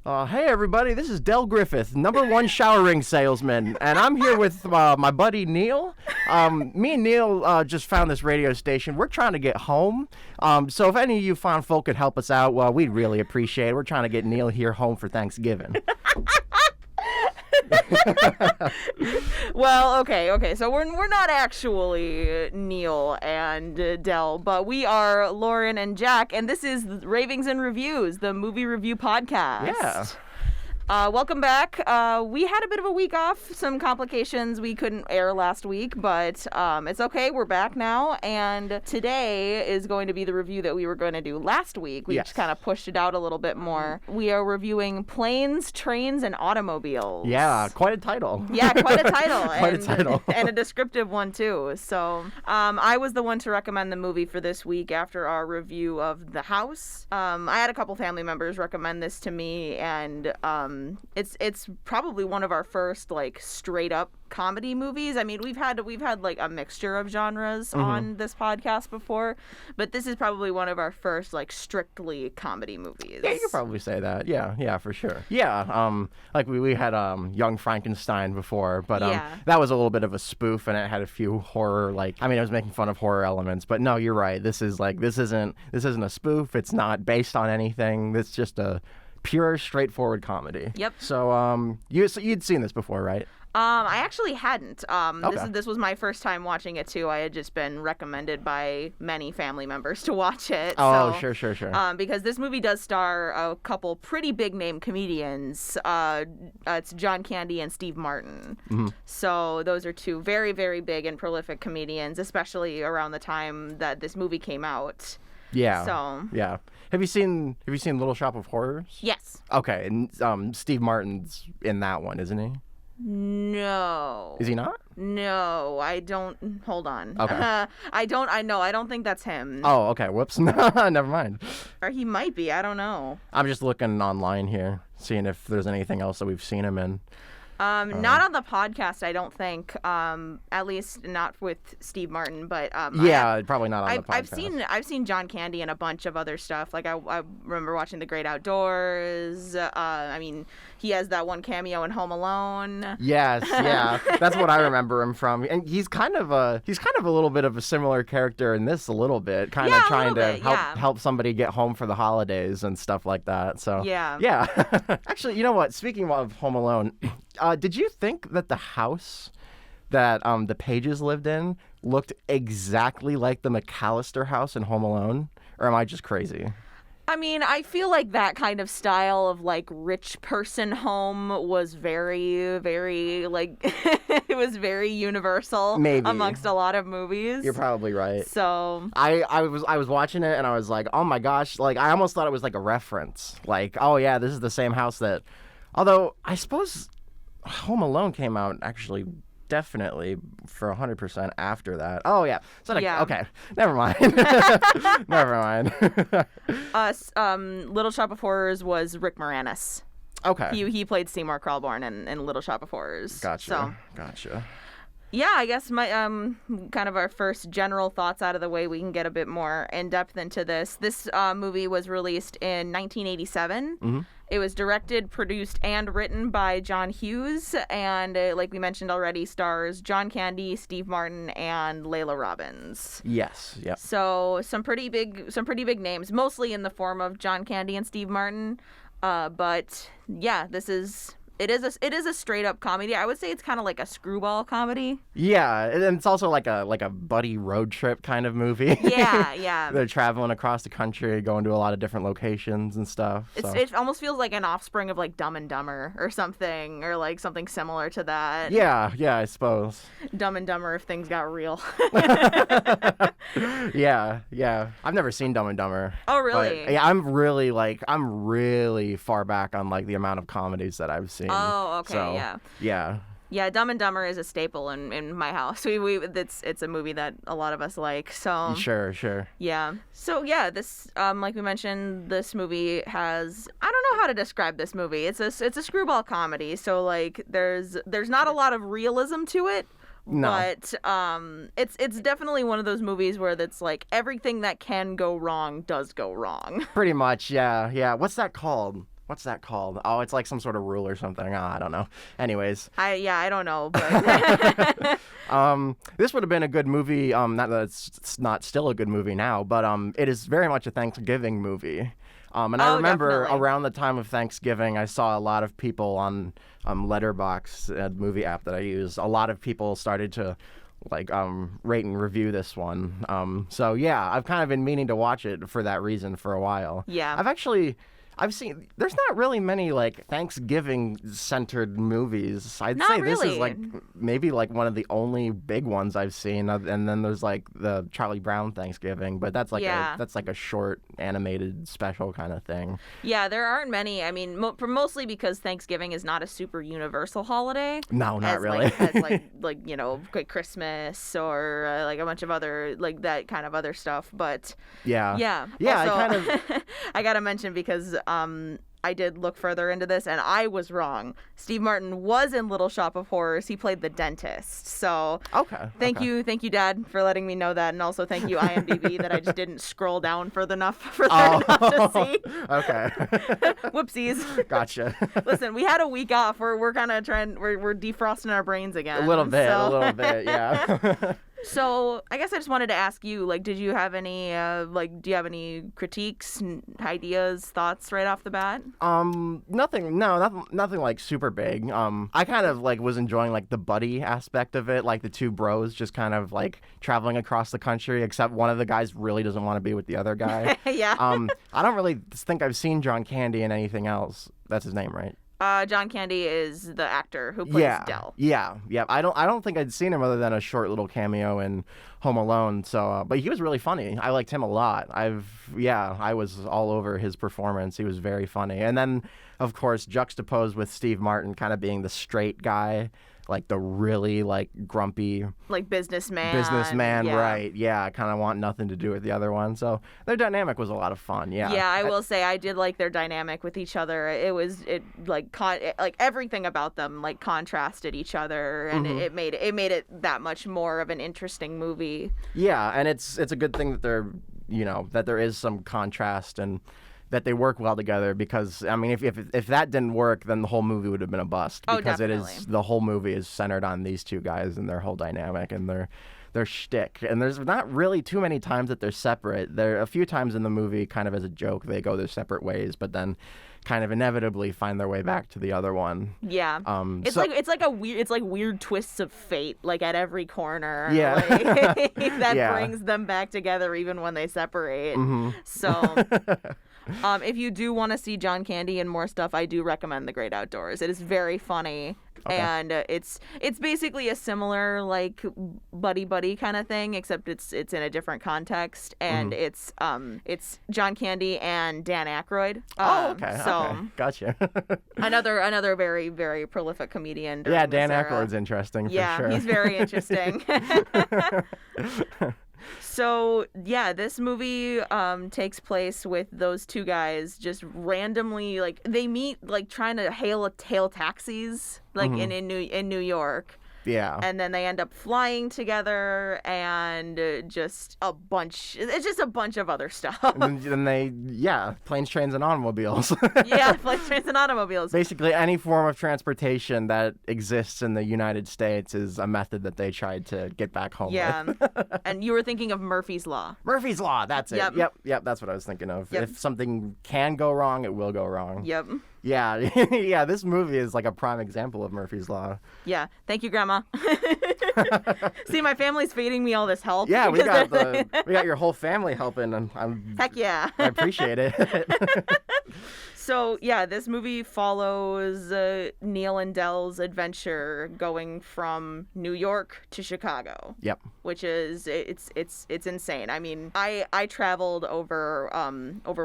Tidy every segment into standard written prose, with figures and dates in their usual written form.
Hey everybody, this is Del Griffith, #1 shower ring salesman, and I'm here with my buddy Neil. Me and Neil just found this radio station. We're trying to get home, so if any of you fine folk could help us out, well, we'd really appreciate it. We're trying to get Neil here home for Thanksgiving. Well, okay. So we're not actually Neil and Del, but we are Lauryn and Jack, and this is Ravings and Reviews, the movie review podcast. Yeah. Welcome back. We had a bit of a week off, some complications. We couldn't air last week, but it's okay. We're back now, and today is going to be the review that we were going to do last week. We just kind of pushed it out a little bit more. We are reviewing Planes, Trains, and Automobiles. Yeah, quite a title. Yeah, quite a title. Quite a title. And a descriptive one, too. So I was the one to recommend the movie for this week after our review of The House. I had a couple family members recommend this to me, and it's probably one of our first like straight up comedy movies. I mean, we've had like a mixture of genres on this podcast before, but this is probably one of our first like strictly comedy movies. Yeah, you could probably say that. Yeah, for sure. Yeah, like we had Young Frankenstein before, but that was a little bit of a spoof, and it had a few horror it was making fun of horror elements. But no, you're right. This isn't a spoof. It's not based on anything. It's just a pure, straightforward comedy. Yep. So you'd seen this before, right? I actually hadn't. Okay. This was my first time watching it too. I had just been recommended by many family members to watch it. Oh, so, sure. Because this movie does star a couple pretty big name comedians. It's John Candy and Steve Martin. Mm-hmm. So those are two very, very big and prolific comedians, especially around the time that this movie came out. Yeah. So yeah. Have you seen Little Shop of Horrors? Yes. Okay, and Steve Martin's in that one, isn't he? No. Is he not? No, I don't. Hold on. Okay. I don't think that's him. Oh, okay. Whoops. Never mind. Or he might be. I don't know. I'm just looking online here, seeing if there's anything else that we've seen him in. Not on the podcast, I don't think. At least not with Steve Martin, but probably not on the podcast. I've seen John Candy in a bunch of other stuff. Like I remember watching The Great Outdoors. He has that one cameo in Home Alone. Yes, yeah, that's what I remember him from. And he's kind of a little bit of a similar character in this, a little bit, kind of trying to help somebody get home for the holidays and stuff like that. So yeah. Actually, you know what? Speaking of Home Alone. Did you think that the house that the Pages lived in looked exactly like the McAllister house in Home Alone? Or am I just crazy? I mean, I feel like that kind of style of, like, rich person home was very, very, like, it was very universal. Maybe. Amongst a lot of movies. You're probably right. So I was watching it, and I was like, oh my gosh, like, I almost thought it was like a reference. Like, oh yeah, this is the same house that... Although, I suppose Home Alone came out actually... definitely for 100% after that. Oh yeah. So okay. Never mind. Never mind. Little Shop of Horrors was Rick Moranis. Okay. He played Seymour Krelborn in Little Shop of Horrors. Gotcha. Yeah, I guess my kind of our first general thoughts out of the way, we can get a bit more in depth into this. This movie was released in 1987. Mm-hmm. It was directed, produced, and written by John Hughes, and like we mentioned already, stars John Candy, Steve Martin, and Layla Robbins. Yes. Yep. So some pretty big names, mostly in the form of John Candy and Steve Martin. But yeah, It is a straight up comedy. I would say it's kind of like a screwball comedy. Yeah, and it's also like a buddy road trip kind of movie. Yeah. They're traveling across the country, going to a lot of different locations and stuff. So. It almost feels like an offspring of like Dumb and Dumber or something, or like something similar to that. Yeah, I suppose. Dumb and Dumber if things got real. Yeah. I've never seen Dumb and Dumber. Oh, really? But, yeah, I'm really far back on like the amount of comedies that I've seen. Oh, okay, so, yeah. Yeah, Dumb and Dumber is a staple in my house. It's a movie that a lot of us like. So Sure. Yeah. So yeah, this like we mentioned, this movie has, I don't know how to describe this movie. It's a screwball comedy. So like there's not a lot of realism to it. No. But it's definitely one of those movies where that's like everything that can go wrong does go wrong. Pretty much, yeah. What's that called? What's that called? Oh, it's like some sort of rule or something. I don't know. Anyways. I don't know, but this would have been a good movie. Not that it's not still a good movie now, but it is very much a Thanksgiving movie. And I remember definitely. around the time of Thanksgiving, I saw a lot of people on Letterboxd, a movie app that I use. A lot of people started to rate and review this one. So yeah, I've kind of been meaning to watch it for that reason for a while. Yeah. I've seen, there's not really many Thanksgiving-centered movies. I'd Not say really. this is maybe one of the only big ones I've seen. And then there's the Charlie Brown Thanksgiving, but that's a short animated special kind of thing. Yeah, there aren't many. I mean, mostly because Thanksgiving is not a super universal holiday. No, not really. As Christmas or a bunch of other that kind of other stuff. But yeah. Also, I gotta mention because I did look further into this, and I was wrong. Steve Martin was in Little Shop of Horrors. He played the dentist. So thank you, Dad, for letting me know that, and also thank you, IMDb, that I just didn't scroll down further enough to see. Okay. Whoopsies. Gotcha. Listen, we had a week off. We're kind of we're defrosting our brains again. A little bit, yeah. So I guess I just wanted to ask you, did you have any, do you have any critiques, ideas, thoughts right off the bat? Nothing super big. I kind of was enjoying the buddy aspect of it, the two bros just kind of traveling across the country, except one of the guys really doesn't want to be with the other guy. Yeah. I don't really think I've seen John Candy in anything else. That's his name, right? John Candy is the actor who plays Del. Yeah. I don't think I'd seen him other than a short little cameo in Home Alone. So, but he was really funny. I liked him a lot. I was all over his performance. He was very funny. And then, of course, juxtaposed with Steve Martin kind of being the straight guy, the really grumpy businessman, yeah. Right? Yeah, kind of want nothing to do with the other one. So their dynamic was a lot of fun. Yeah. Yeah, I will say I did like their dynamic with each other. Everything about them contrasted each other, and it made it that much more of an interesting movie. Yeah, and it's a good thing that that there is some contrast and that they work well together, because I mean if that didn't work, then the whole movie would have been a bust, because the whole movie is centered on these two guys and their whole dynamic and their shtick. And there's not really too many times that they're separate. There are a few times in the movie, kind of as a joke, they go their separate ways, but then kind of inevitably find their way back to the other one. Yeah. It's like weird twists of fate, at every corner. Yeah. That brings them back together even when they separate. Mm-hmm. So if you do want to see John Candy and more stuff, I do recommend The Great Outdoors. It is very funny. Okay. And it's basically a similar buddy kind of thing, except it's in a different context, and it's John Candy and Dan Aykroyd. Okay. Gotcha. another very, very prolific comedian. Yeah, Dan Aykroyd's interesting. Yeah, for sure. He's very interesting. So, yeah, this movie takes place with those two guys just randomly, they meet, trying to hail taxis, in New York. Yeah. And then they end up flying together, and it's just a bunch of other stuff. And then planes, trains, and automobiles. Yeah, planes, trains, and automobiles. Basically, any form of transportation that exists in the United States is a method that they tried to get back home with. And you were thinking of Murphy's Law. Murphy's Law, that's it. Yep, that's what I was thinking of. Yep. If something can go wrong, it will go wrong. Yep. Yeah, yeah, this movie is a prime example of Murphy's Law. Yeah, thank you, Grandma. See, my family's feeding me all this help. Yeah, we got your whole family helping, and heck yeah. I appreciate it. So, yeah, this movie follows Neil and Del's adventure going from New York to Chicago. Yep. Which is it's insane. I mean, I traveled over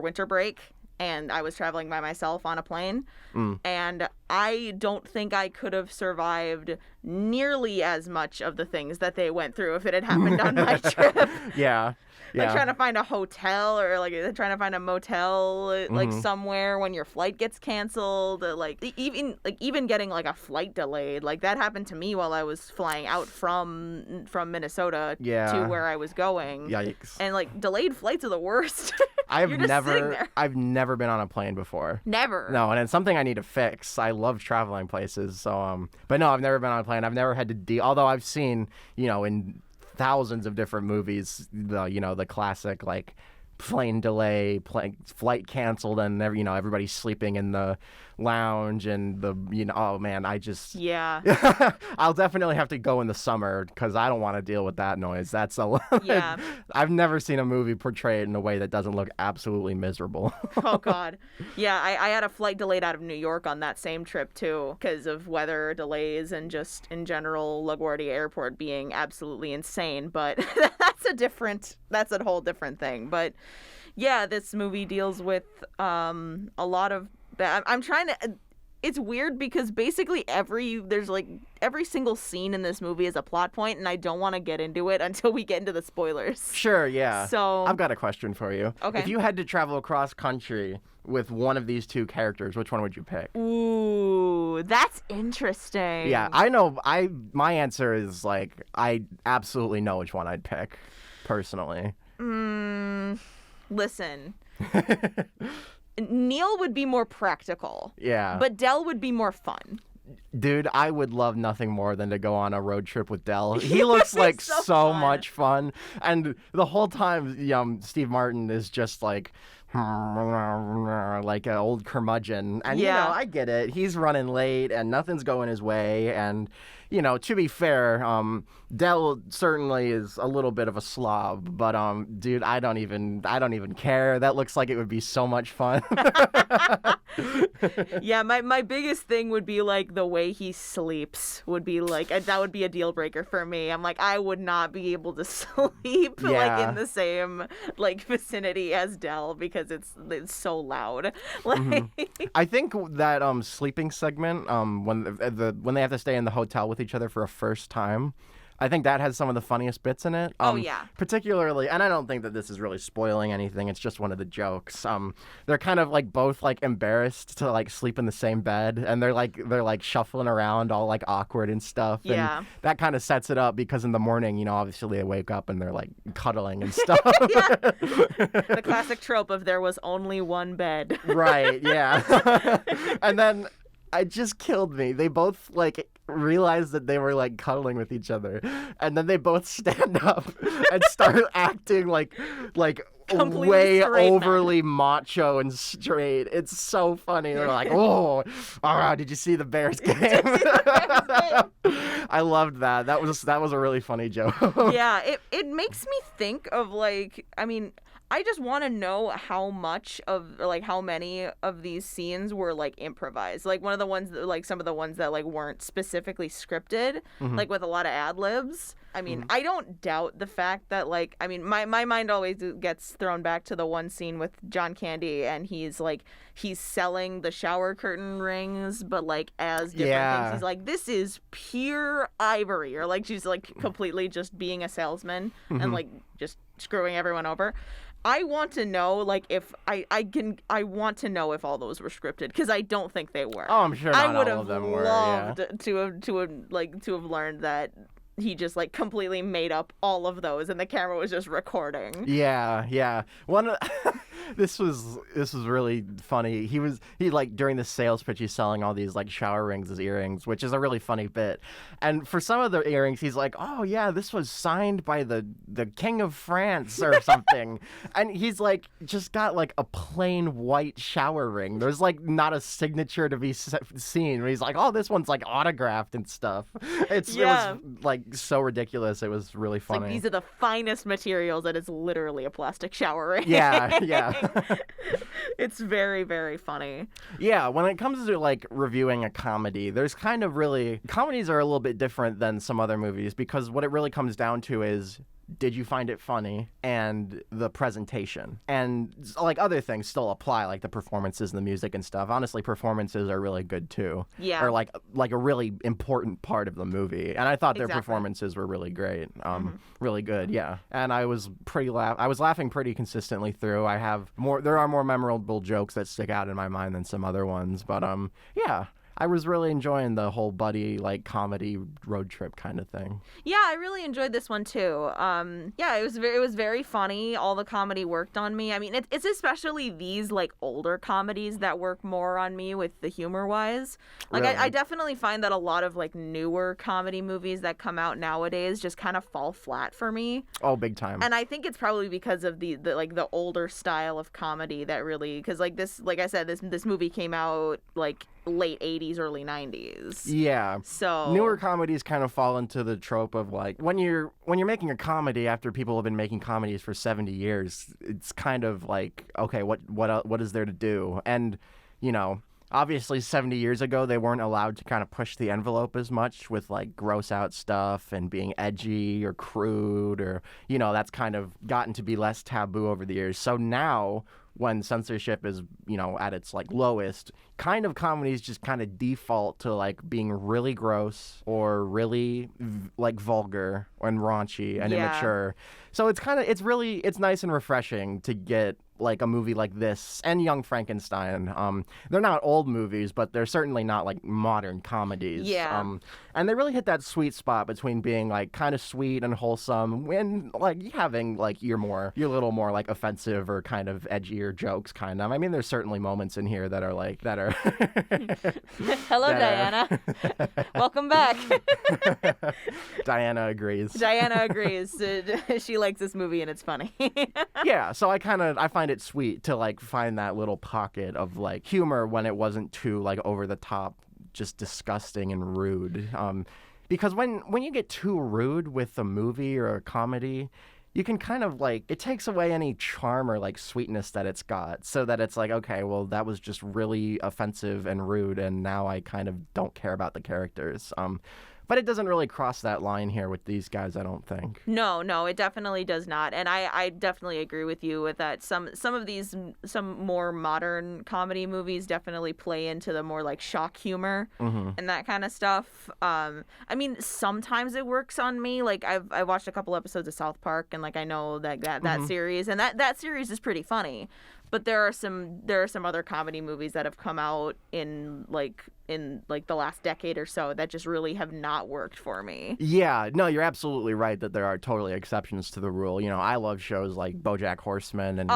winter break, and I was traveling by myself on a plane, and I don't think I could have survived nearly as much of the things that they went through if it had happened on my trip. Yeah. like trying to find a hotel or like trying to find a motel like somewhere when your flight gets canceled. Like even getting like a flight delayed. Like that happened to me while I was flying out from Minnesota to where I was going. Yikes. And like delayed flights are the worst. I've never been on a plane before. Never. No, and it's something I need to fix. I love traveling places, so but no, I've never been on a plane. I've never had to deal. Although I've seen, in thousands of different movies, the classic like plane delay, flight canceled, and everybody's sleeping in the lounge, and oh man, I'll definitely have to go in the summer because I don't want to deal with that noise. That's I've never seen a movie portray it in a way that doesn't look absolutely miserable. Oh God, yeah, I had a flight delayed out of New York on that same trip too because of weather delays and just in general LaGuardia Airport being absolutely insane. But that's a whole different thing. But yeah, this movie deals with a lot of. I'm trying to. It's weird because basically every single scene in this movie is a plot point, and I don't want to get into it until we get into the spoilers. Sure, yeah. So I've got a question for you. Okay. If you had to travel across country with one of these two characters, which one would you pick? Ooh, that's interesting. Yeah, I know. My answer is like I absolutely know which one I'd pick, personally. Listen. Neil would be more practical. Yeah. But Del would be more fun. Dude, I would love nothing more than to go on a road trip with Del. He looks like so much fun. And the whole time, Steve Martin is just like an old curmudgeon. And, I get it. He's running late and nothing's going his way. And, to be fair, Del certainly is a little bit of a slob. But, dude, I don't even care. That looks like it would be so much fun. Yeah, my biggest thing would be like the way he sleeps would be like that would be a deal breaker for me. I'm like I would not be able to sleep like in the same like vicinity as Del because it's so loud. Like I think that sleeping segment when they have to stay in the hotel with each other for a first time, I think that has some of the funniest bits in it. Particularly, and I don't think that this is really spoiling anything. It's just one of the jokes. They're kind of like both like embarrassed to like sleep in the same bed, and they're like shuffling around all like awkward and stuff. Yeah. And that kind of sets it up because in the morning, obviously they wake up and they're like cuddling and stuff. The classic trope of there was only one bed. Right. Yeah. And then. It just killed me. They both like realized that they were like cuddling with each other, and then they both stand up and start acting like completely way overly macho and straight. It's so funny. They're like, oh, did you see the Bears game? I loved that. That was a really funny joke. Yeah, it makes me think of like, I mean, I just want to know how many of these scenes were like improvised. Like one of the ones that, like some of the ones that like weren't specifically scripted, like with a lot of ad libs. I mean, I don't doubt the fact that like, I mean, my mind always gets thrown back to the one scene with John Candy and he's selling the shower curtain rings, but like as different things. He's like, this is pure ivory, or like she's like completely just being a salesman and like just screwing everyone over. I want to know, like, if I want to know if all those were scripted, because I don't think they were. Oh, I'm sure not all of them were. I would have loved to have learned that he just like completely made up all of those, and the camera was just recording. Yeah. This was really funny. He like during the sales pitch, he's selling all these like shower rings as earrings, which is a really funny bit. And for some of the earrings, he's like, oh yeah, this was signed by the King of France or something. And he's like just got like a plain white shower ring. There's like not a signature to be seen. He's like, oh, this one's like autographed and stuff. It was like so ridiculous. It was really funny. Like, these are the finest materials, and it's literally a plastic shower ring. Yeah. It's very, very funny. Yeah, when it comes to like reviewing a comedy, there's kind of really comedies are a little bit different than some other movies because what it really comes down to is did you find it funny, and the presentation. And like other things still apply, like the performances and the music and stuff. Honestly, performances are really good too. Yeah. Or like a really important part of the movie. And I thought their performances were really great. Really good, yeah. And I was laughing pretty consistently through. There are more memorable jokes that stick out in my mind than some other ones, but yeah. I was really enjoying the whole buddy, like, comedy road trip kind of thing. Yeah, I really enjoyed this one, too. Yeah, it was very funny. All the comedy worked on me. I mean, it's especially these, like, older comedies that work more on me with the humor-wise. Like, really? I definitely find that a lot of, like, newer comedy movies that come out nowadays just kind of fall flat for me. Oh, big time. And I think it's probably because of the older style of comedy that really... Because, like I said, this movie came out, like, late 80s, early 90s. Yeah. So newer comedies kind of fall into the trope of like when you're making a comedy after people have been making comedies for 70 years, it's kind of like, okay, what is there to do? And, you know, obviously 70 years ago they weren't allowed to kind of push the envelope as much with like gross out stuff and being edgy or crude, or, you know, that's kind of gotten to be less taboo over the years. So now when censorship is, you know, at its like lowest, kind of comedies just kind of default to like being really gross or really like vulgar and raunchy and immature. So it's nice and refreshing to get like a movie like this and Young Frankenstein. They're not old movies, but they're certainly not like modern comedies. Yeah. And they really hit that sweet spot between being like kind of sweet and wholesome and like having like your little more like offensive or kind of edgier jokes kind of. I mean, there's certainly moments in here that are Hello, Diana. Welcome back. Diana agrees. She likes this movie and it's funny. Yeah, so I find it sweet to like find that little pocket of like humor when it wasn't too like over the top, just disgusting and rude. Because when you get too rude with a movie or a comedy, you can kind of like, it takes away any charm or like sweetness that it's got, so that it's like, okay, well, that was just really offensive and rude, and now I kind of don't care about the characters. But it doesn't really cross that line here with these guys, I don't think. No, it definitely does not. And I definitely agree with you with that. Some more modern comedy movies definitely play into the more like shock humor and that kind of stuff. I mean, sometimes it works on me. Like I watched a couple episodes of South Park, and like I know that series, and that series is pretty funny. But there are some other comedy movies that have come out in the last decade or so that just really have not worked for me. Yeah, no, you're absolutely right that there are totally exceptions to the rule. You know, I love shows like BoJack Horseman and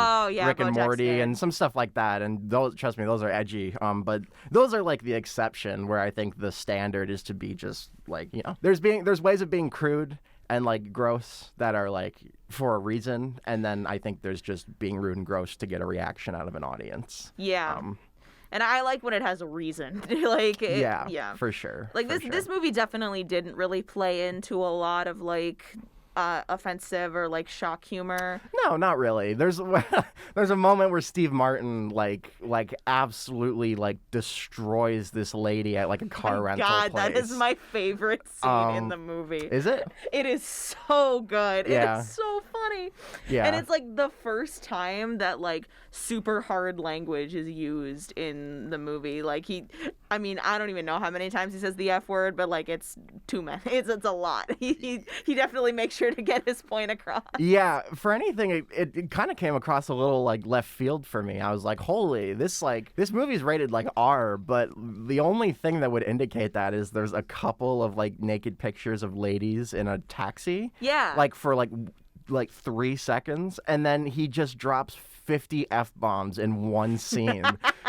Rick and Morty and some stuff like that. And those, trust me, those are edgy. But those are like the exception, where I think the standard is to be just like, you know, there's ways of being crude and like gross that are like for a reason, and then I think there's just being rude and gross to get a reaction out of an audience. Yeah. And I like when it has a reason. Yeah, for sure. Like this movie definitely didn't really play into a lot of like offensive or like shock humor. No, not really. There's a moment where Steve Martin like absolutely like destroys this lady at like a car rental place. God, that is my favorite scene in the movie. Is it? It is so good. Yeah. It's so funny. Yeah. And it's like the first time that like super hard language is used in the movie. Like I don't even know how many times he says the F word, but like it's too many. It's a lot. He definitely makes sure to get his point across. Yeah, for anything, it kind of came across a little like left field for me. I was like, holy, this movie's rated like R, but the only thing that would indicate that is there's a couple of like naked pictures of ladies in a taxi. Yeah. Like for like 3 seconds, and then he just drops 50 F-bombs in one scene.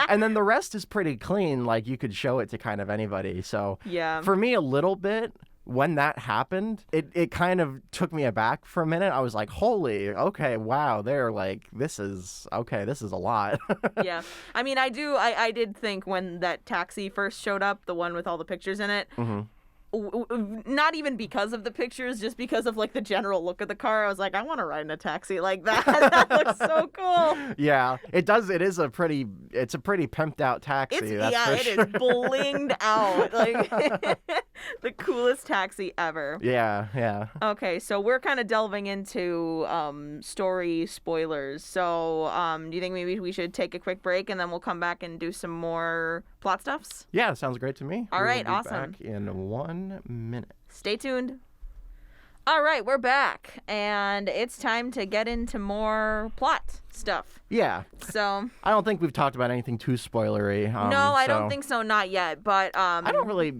And then the rest is pretty clean. Like you could show it to kind of anybody. So yeah, for me, a little bit, when that happened, it kind of took me aback for a minute. I was like, holy, okay, wow, they're like, this is a lot. Yeah. I mean, I did think when that taxi first showed up, the one with all the pictures in it, not even because of the pictures, just because of like the general look of the car. I was like, I want to ride in a taxi like that. That looks so cool. Yeah, it does. It's a pretty pimped out taxi. It is blinged out, like the coolest taxi ever. Yeah. Okay, so we're kind of delving into story spoilers. So do you think maybe we should take a quick break and then we'll come back and do some more plot stuffs? Yeah, sounds great to me. All right, awesome. Back in 1 minute. Stay tuned. All right, we're back, and it's time to get into more plot stuff. Yeah. So I don't think we've talked about anything too spoilery. No, I don't think so, not yet. But I don't really.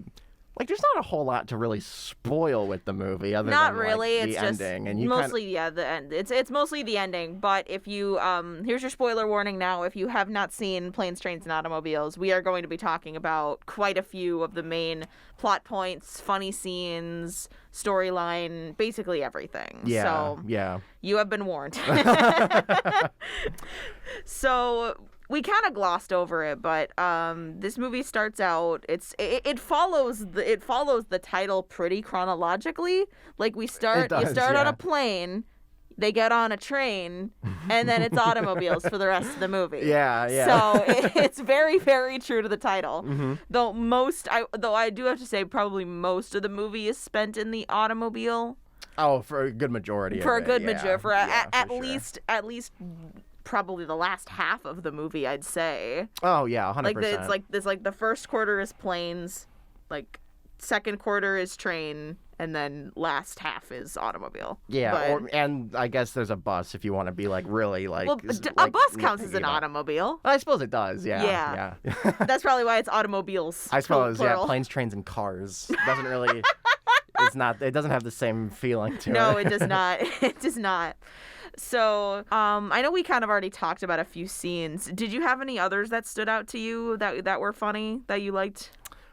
Like, there's not a whole lot to really spoil with the movie, other not than really. Like, the it's ending. Just and you mostly, the end. It's mostly the ending. But if you here's your spoiler warning now. If you have not seen Planes, Trains, and Automobiles, we are going to be talking about quite a few of the main plot points, funny scenes, storyline, basically everything. Yeah. So you have been warned. So we kind of glossed over it, but this movie starts out. It follows the title pretty chronologically. Like you start on a plane, they get on a train, and then it's automobiles for the rest of the movie. Yeah. So it's very, very true to the title. Mm-hmm. Though I do have to say, probably most of the movie is spent in the automobile. Oh, for a good majority. At least. Probably the last half of the movie, I'd say. Oh yeah, 100%. It's like the first quarter is planes, like second quarter is train, and then last half is automobile. Yeah, and I guess there's a bus if you want to be like really like. Well, a bus counts as an automobile. I suppose it does. Yeah. That's probably why it's automobiles. I suppose. Plural. Yeah, planes, trains, and cars doesn't really. It doesn't have the same feeling to it. No, it does not. It does not. So, I know we kind of already talked about a few scenes. Did you have any others that stood out to you that were funny, that you liked?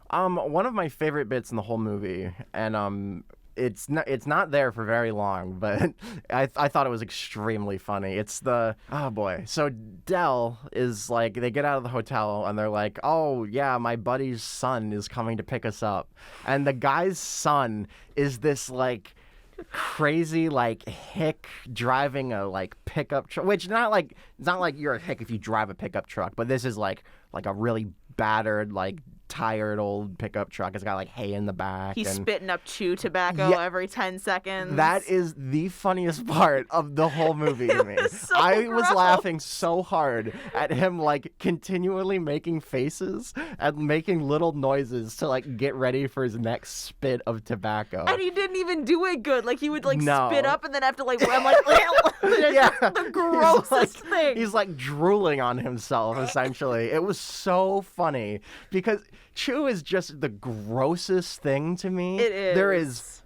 One of my favorite bits in the whole movie, and it's not there for very long, but I thought it was extremely funny. It's so Dell is like, they get out of the hotel and they're like, oh yeah, my buddy's son is coming to pick us up, and the guy's son is this like crazy like hick driving a like pickup truck, which it's not like you're a hick if you drive a pickup truck, but this is like a really battered, like tired old pickup truck. It's got like hay in the back. He's spitting up chew tobacco every 10 seconds. That is the funniest part of the whole movie to me. I was laughing so hard at him like continually making faces and making little noises to like get ready for his next spit of tobacco. And he didn't even do it good. Like he would like spit up and then have to like I'm like the grossest thing. He's like drooling on himself essentially. It was so funny because chew is just the grossest thing to me. It is. There is,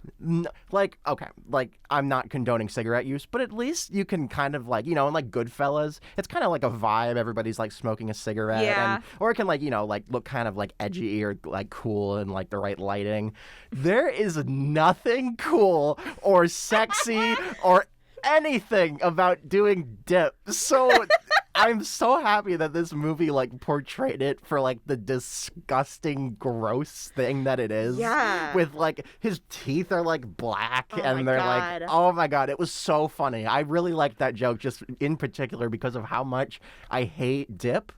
I'm not condoning cigarette use, but at least you can kind of like, in like Goodfellas, it's kind of like a vibe. Everybody's like smoking a cigarette. Yeah. Or it can like, look kind of like edgy or like cool and like the right lighting. There is nothing cool or sexy or anything about doing dip. So I'm so happy that this movie like portrayed it for like the disgusting, gross thing that it is. Yeah. With like his teeth are like black and they're like, oh my God, it was so funny. I really liked that joke just in particular because of how much I hate dip.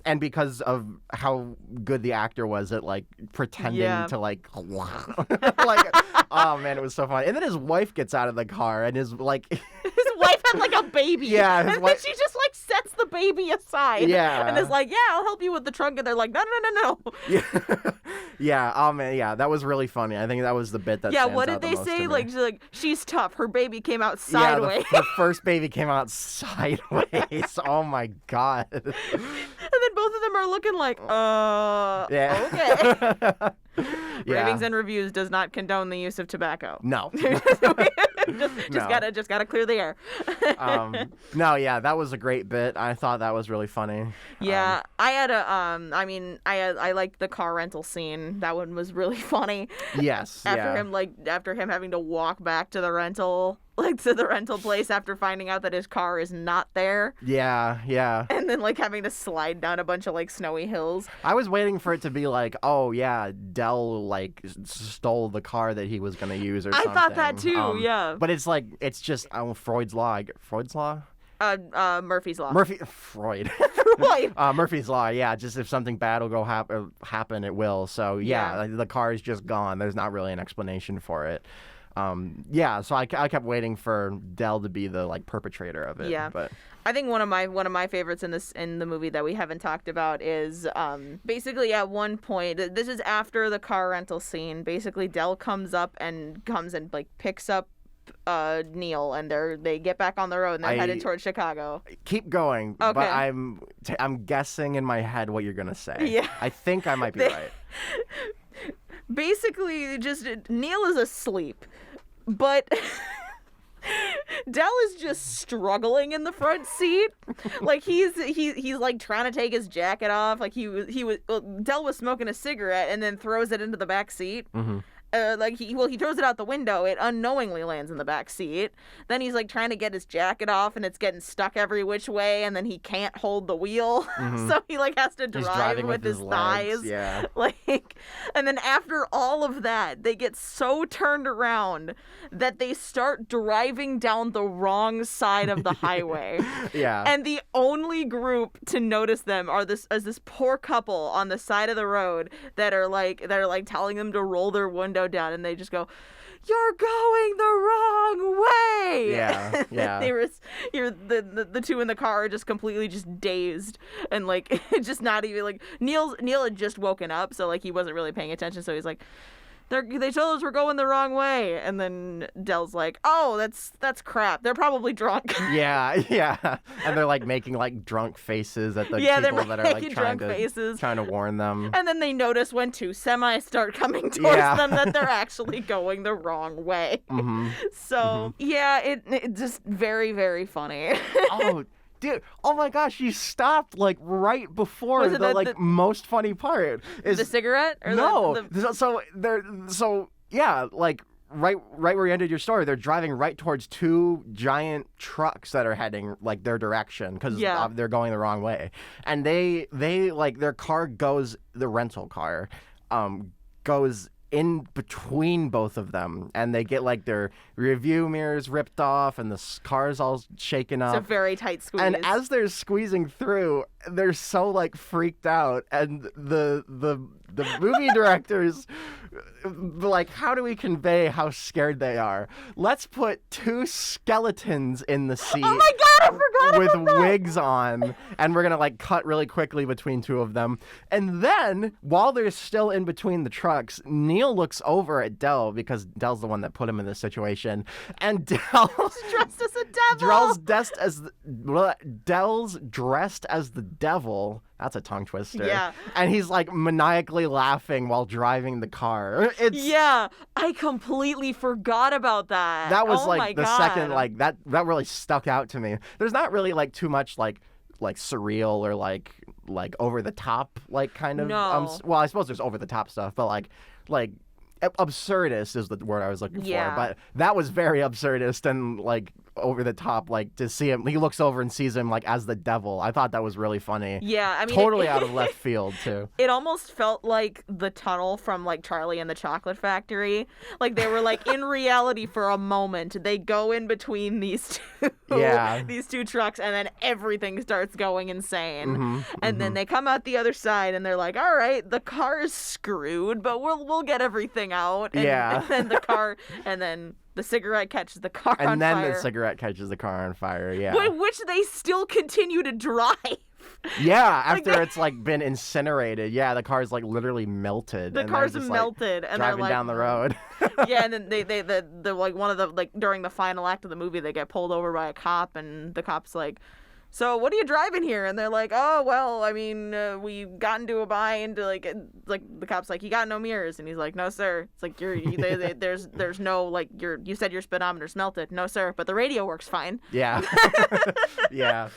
And because of how good the actor was at like pretending to like, oh man, it was so funny. And then his wife gets out of the car and his wife had like a baby. Yeah, and then she just like sets the baby aside. Yeah, and is like, yeah, I'll help you with the trunk. And they're like, no. Yeah, yeah. Oh man, yeah, that was really funny. I think that was the bit that. Yeah, what did they say? Like she's tough. Her baby came out sideways. Yeah, the first baby came out sideways. Oh my God. And then both of them are looking like, yeah. Okay. Ravings and Reviews does not condone the use of tobacco. No. just gotta clear the air. No, yeah, that was a great bit. I thought that was really funny. Yeah, I had I liked the car rental scene. That one was really funny. Yes. After him having to walk back to the rental. like to the rental place after finding out that his car is not there. Yeah. And then like having to slide down a bunch of like snowy hills. I was waiting for it to be like, oh yeah, Del like stole the car that he was gonna use or something. I thought that too. Yeah. But it's like it's just Freud's law. Freud's law. Murphy's Law. Freud. Freud. Murphy's Law, yeah. Just if something bad will go happen, it will. So, yeah, the car is just gone. There's not really an explanation for it. So I kept waiting for Del to be the, like, perpetrator of it. Yeah. But I think one of my favorites in the movie that we haven't talked about is basically at one point, this is after the car rental scene, basically Del comes and like picks up Neil, and they get back on the road and they're headed towards Chicago. Keep going, okay. But I'm guessing in my head what you're gonna say. Yeah. I think I might be right. Basically, just Neil is asleep, but Del is just struggling in the front seat. Like he's like trying to take his jacket off. Like Del was smoking a cigarette and then throws it into the back seat. Mm-hmm. He throws it out the window. It unknowingly lands in the back seat. Then he's like trying to get his jacket off, and it's getting stuck every which way. And then he can't hold the wheel, so he like has to drive with his thighs. Yeah. And then after all of that, they get so turned around that they start driving down the wrong side of the highway. Yeah. And the only group to notice them are this poor couple on the side of the road that are telling them to roll their window down, and they just go, "You're going the wrong way." Yeah. The two in the car are just completely just dazed and like just not even like Neil had just woken up, so like he wasn't really paying attention, so he's like, They told us we're going the wrong way. And then Del's like, oh, that's crap. They're probably drunk. Yeah. And they're like making like drunk faces at the people that are like trying to warn them. And then they notice when two semis start coming towards them that they're actually going the wrong way. Mm-hmm. So, yeah, it just very, very funny. Oh, dude, oh my gosh, you stopped like right before the most funny part. Is the cigarette? Or no. Right where you ended your story, they're driving right towards two giant trucks that are heading like their direction because they're going the wrong way. And they like their car goes, the rental car goes in between both of them, and they get like their review mirrors ripped off and the car's all shaken up. It's a very tight squeeze. And as they're squeezing through, they're so like freaked out, and the movie directors like, how do we convey how scared they are? Let's put two skeletons in the seat. Oh my god, I forgot with about that. Wigs on, and we're gonna like cut really quickly between two of them. And then while they're still in between the trucks, Neil looks over at Del, because Del's the one that put him in this situation, and Del's dressed as a devil. Del's dressed as the devil. That's a tongue twister. Yeah. And he's like maniacally laughing while driving the car. Yeah, I completely forgot about that. That was like the second, like that really stuck out to me. There's not really like too much like surreal or like over the top like kind of. No. Well, I suppose there's over the top stuff, but like absurdist is the word I was looking for. But that was very absurdist and like over the top, like to see him, he looks over and sees him like as the devil. I thought that was really funny. Yeah, I mean, totally out of left field too. It almost felt like the tunnel from like Charlie and the Chocolate Factory. Like they were like in reality for a moment. They go in between these two trucks, and then everything starts going insane. And then they come out the other side, and they're like, all right, the car is screwed, but we'll get everything out. And then the cigarette catches the car on fire. And then the cigarette catches the car on fire, Which they still continue to drive. Yeah, after it's like been incinerated. Yeah, the car's like literally melted. The car's just, melted, like, and driving they're like, down the road. Yeah, and then they like one of the like during the final act of the movie, they get pulled over by a cop, and the cop's like, so what are you driving here? And they're like, oh, well, I mean, we got into a bind. Like the cop's like, you got no mirrors. And he's like, no, sir. It's like, there's no, like, you said your speedometer's melted. No, sir. But the radio works fine. Yeah. Yeah.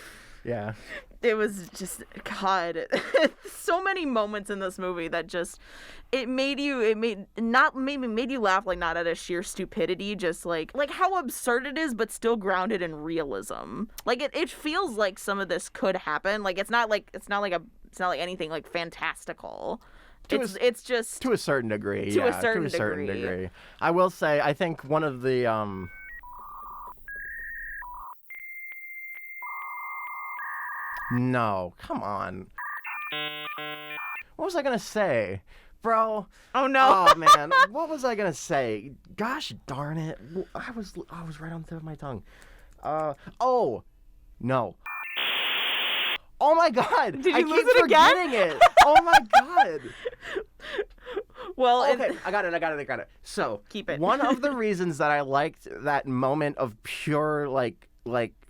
It was just, God, so many moments in this movie that just, made you laugh, like, not out of sheer stupidity, just like how absurd it is, but still grounded in realism. Like, it feels like some of this could happen. Like, it's not like anything like fantastical. It's just to a certain degree. To a certain degree. I will say, I think one of the No, come on. What was I gonna say? Bro. Oh no. Oh man. What was I gonna say? Gosh darn it. I was right on the tip of my tongue. Oh. No. Oh my God. Did you lose keep it again? Forgetting it. Oh my God. Well, okay, I got it. So, keep it. One of the reasons that I liked that moment of pure like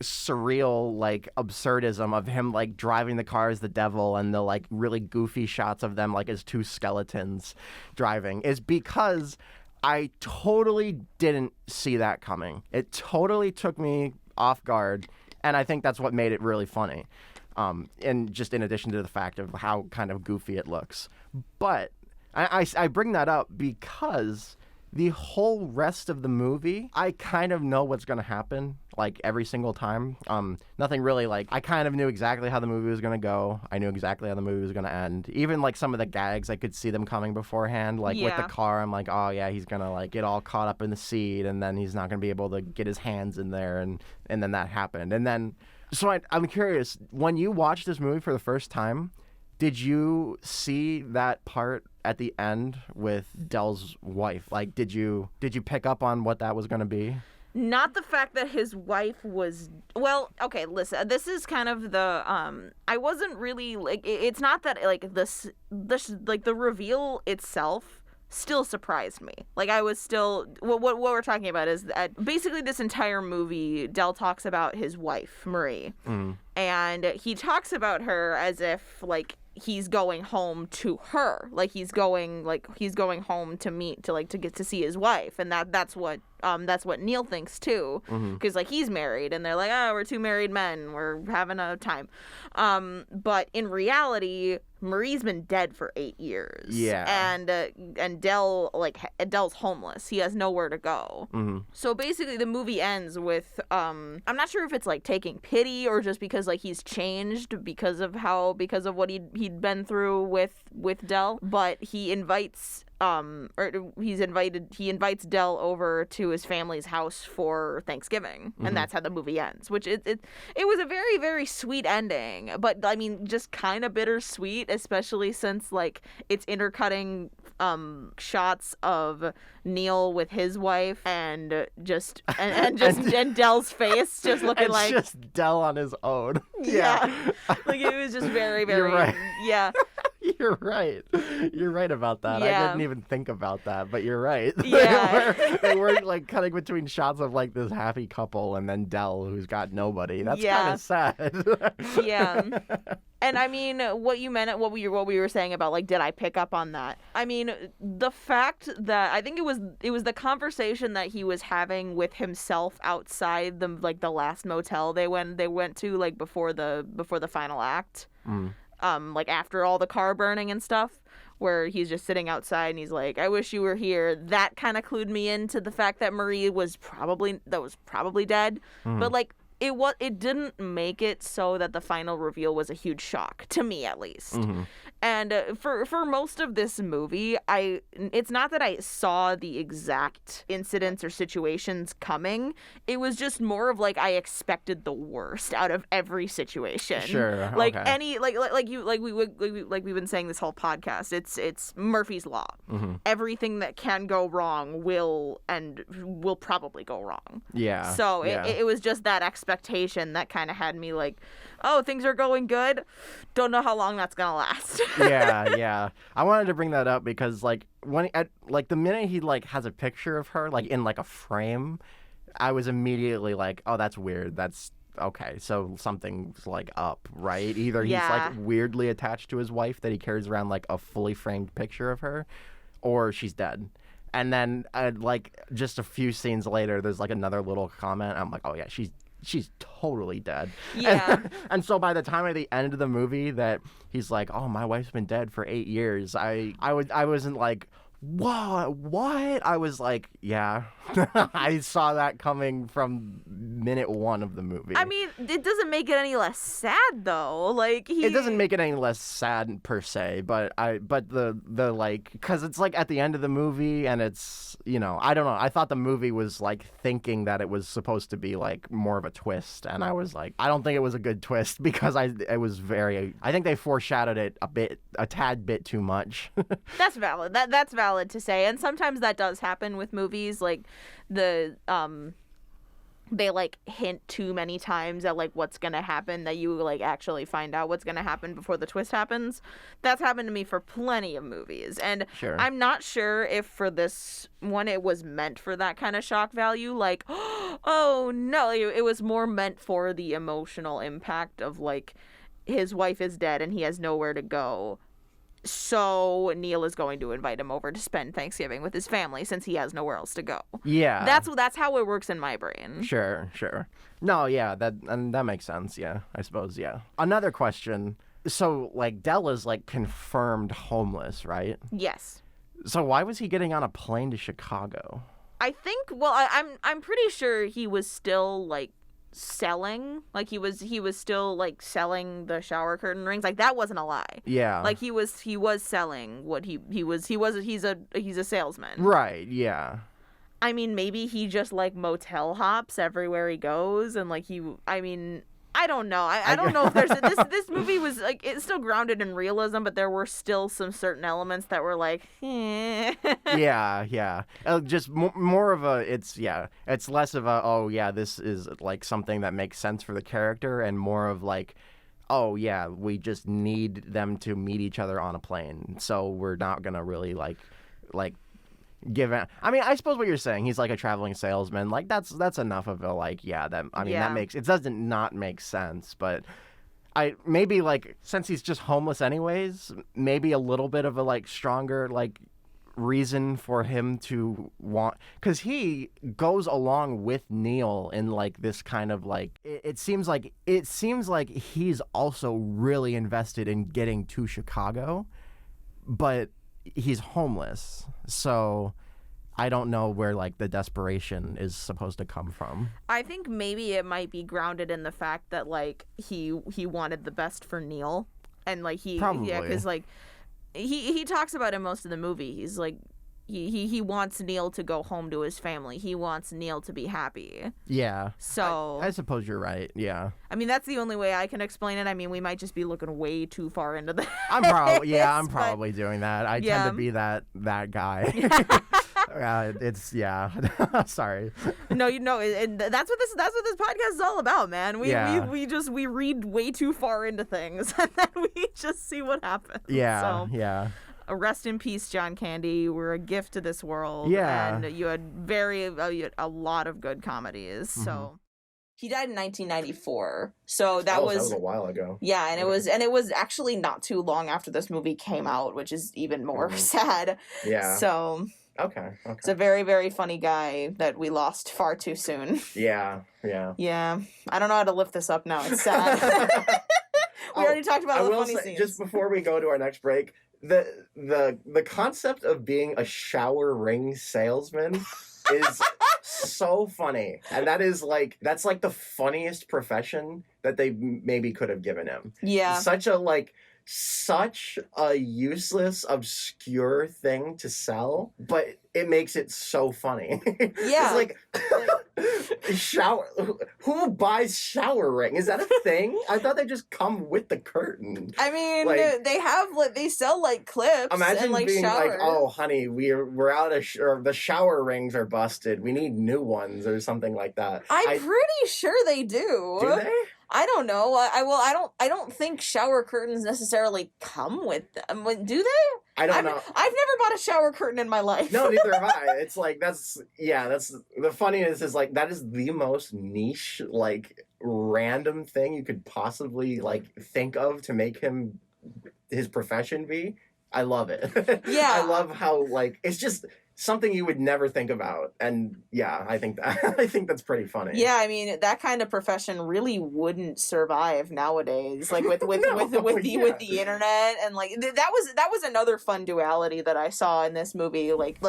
surreal like absurdism of him like driving the car as the devil and the like really goofy shots of them like as two skeletons driving is because I totally didn't see that coming. It totally took me off guard, and I think that's what made it really funny. And just in addition to the fact of how kind of goofy it looks. But I bring that up because the whole rest of the movie, I kind of know what's going to happen, like, every single time. Nothing really, like, I kind of knew exactly how the movie was going to go. I knew exactly how the movie was going to end. Even, like, some of the gags, I could see them coming beforehand. Like, with the car, I'm like, oh, yeah, he's going to, like, get all caught up in the seat, and then he's not going to be able to get his hands in there, and then that happened. And then, so I'm curious, when you watched this movie for the first time, did you see that part at the end with Dell's wife? Like, did you pick up on what that was going to be? Not the fact that his wife was... Well, okay, listen. This is kind of the... I wasn't really... like. It's not that, like, this like, the reveal itself still surprised me. Like, I was still... What we're talking about is that basically this entire movie, Dell talks about his wife, Marie. Mm. And he talks about her as if, like, he's going home to her. Like, he's going home to get to see his wife. And that's what Neil thinks too. Because, like, he's married and they're like, oh, we're two married men. We're having a time. But in reality, Marie's been dead for 8 years. Yeah. And Dell's homeless. He has nowhere to go. Mm-hmm. So basically the movie ends with, I'm not sure if it's, like, taking pity or just because, like, he's changed because of what he'd been through with Dell. But he invites Dell over to his family's house for Thanksgiving, and that's how the movie ends. Which it was a very, very sweet ending, but I mean, just kind of bittersweet, especially since, like, it's intercutting shots of Neil with his wife and Dell's face just looking like just Dell on his own. Yeah. Like, it was just very, very... You're right. Yeah. You're right. You're right about that. Yeah. I didn't even think about that, but you're right. Yeah. They were like cutting between shots of like this happy couple and then Dell who's got nobody. That's kind of sad. Yeah. And I mean, what we were saying about, like, did I pick up on that? I mean, the fact that I think it was the conversation that he was having with himself outside the last motel they went to, like, before the final act. Like, after all the car burning and stuff, where he's just sitting outside and he's like, I wish you were here. That kind of clued me into the fact that Marie was probably dead. But, like, it didn't make it so that the final reveal was a huge shock, to me at least. And for most of this movie, it's not that I saw the exact incidents or situations coming. It was just more of, like, I expected the worst out of every situation. Sure. Like, okay. any like we've been saying this whole podcast. It's Murphy's Law. Everything that can go wrong will probably go wrong. Yeah. So it was just that expectation that kind of had me like, oh, things are going good. Don't know how long that's gonna last. Yeah. I wanted to bring that up because, like, the minute he, like, has a picture of her, like, in, like, a frame, I was immediately like, oh, that's weird. That's okay. So something's, like, up, right? Either he's like weirdly attached to his wife that he carries around, like, a fully framed picture of her, or she's dead. And then, like, just a few scenes later, there's, like, another little comment. I'm like, oh, yeah, she's she's totally dead. Yeah. And so by the time at the end of the movie that he's like, oh, my wife's been dead for 8 years, I wasn't like, whoa, what? I was like, yeah. I saw that coming from minute 1 of the movie. I mean, it doesn't make it any less sad, though. Like, it doesn't make it any less sad per se, but the like, because it's like at the end of the movie, and it's, you know, I don't know. I thought the movie was like thinking that it was supposed to be like more of a twist, and I was like, I don't think it was a good twist because I think they foreshadowed it a tad bit too much. That's valid. That's valid to say, and sometimes that does happen with movies, like they like hint too many times at like what's gonna happen that you like actually find out what's gonna happen before the twist happens. That's happened to me for plenty of movies, and sure. I'm not sure if for this one it was meant for that kind of shock value, like, oh no, it was more meant for the emotional impact of like his wife is dead and he has nowhere to go. So Neil is going to invite him over to spend Thanksgiving with his family since he has nowhere else to go. Yeah. That's how it works in my brain. Sure. No, yeah, that makes sense, yeah. I suppose, yeah. Another question. So, like, Della's, like, confirmed homeless, right? Yes. So why was he getting on a plane to Chicago? I think, well, I'm pretty sure he was still, like, selling, like he was still like selling the shower curtain rings, like that wasn't a lie. Yeah, like he was selling what he's a salesman, right? Yeah, I mean, maybe he just like motel hops everywhere he goes, and like I don't know. I don't know if there's this movie was like, it's still grounded in realism, but there were still some certain elements that were like, yeah. Just more of a, it's less of a, oh yeah, this is like something that makes sense for the character, and more of like, oh yeah, we just need them to meet each other on a plane, so we're not gonna really like given, I mean, I suppose what you're saying, he's like a traveling salesman, like that's enough of a like, yeah, that, I mean, that makes, it doesn't not make sense, but I maybe like, since he's just homeless anyways, maybe a little bit of a like stronger like reason for him to want, because he goes along with Neil in like this kind of like, it seems like he's also really invested in getting to Chicago, but he's homeless, so I don't know where like the desperation is supposed to come from. I think maybe it might be grounded in the fact that like he wanted the best for Neil, and like because like he talks about in most of the movie, he's like he wants Neil to go home to his family. He wants Neil to be happy. Yeah. So I suppose you're right. Yeah. I mean, that's the only way I can explain it. I mean, we might just be looking way too far into the. I'm probably doing that. I tend to be that guy. It's sorry. No, and that's what this podcast is all about, man. We read way too far into things, and then we just see what happens. Yeah. So, yeah. Rest in peace, John Candy. We're a gift to this world. Yeah. And you had a lot of good comedies. Mm-hmm. So he died in 1994. So that was a while ago. Yeah, and it was actually not too long after this movie came out, which is even more sad. Yeah. So Okay. It's a very, very funny guy that we lost far too soon. Yeah. Yeah. I don't know how to lift this up now. It's sad. We already talked about all the funny scenes. Just before we go to our next break, the concept of being a shower ring salesman is so funny, and that's like the funniest profession that they maybe could have given him. Yeah, such a useless, obscure thing to sell, but it makes it so funny. Yeah. It's like, who buys shower ring? Is that a thing? I thought they just come with the curtain. I mean, like, they sell like clips. Imagine and, like, being showers. like, oh honey, we're out of the shower rings are busted. We need new ones or something like that. I'm pretty sure they do. Do they? I don't know. I don't think shower curtains necessarily come with them. Do they? I don't know. I've never bought a shower curtain in my life. No, neither have I. It's like, that's the funniest is like, that is the most niche, like, random thing you could possibly like think of to make him his profession be. I love it. Yeah. I love how like, it's just something you would never think about. And yeah, I think that's pretty funny. Yeah, I mean, that kind of profession really wouldn't survive nowadays. Like with the internet, and like that was another fun duality that I saw in this movie. Like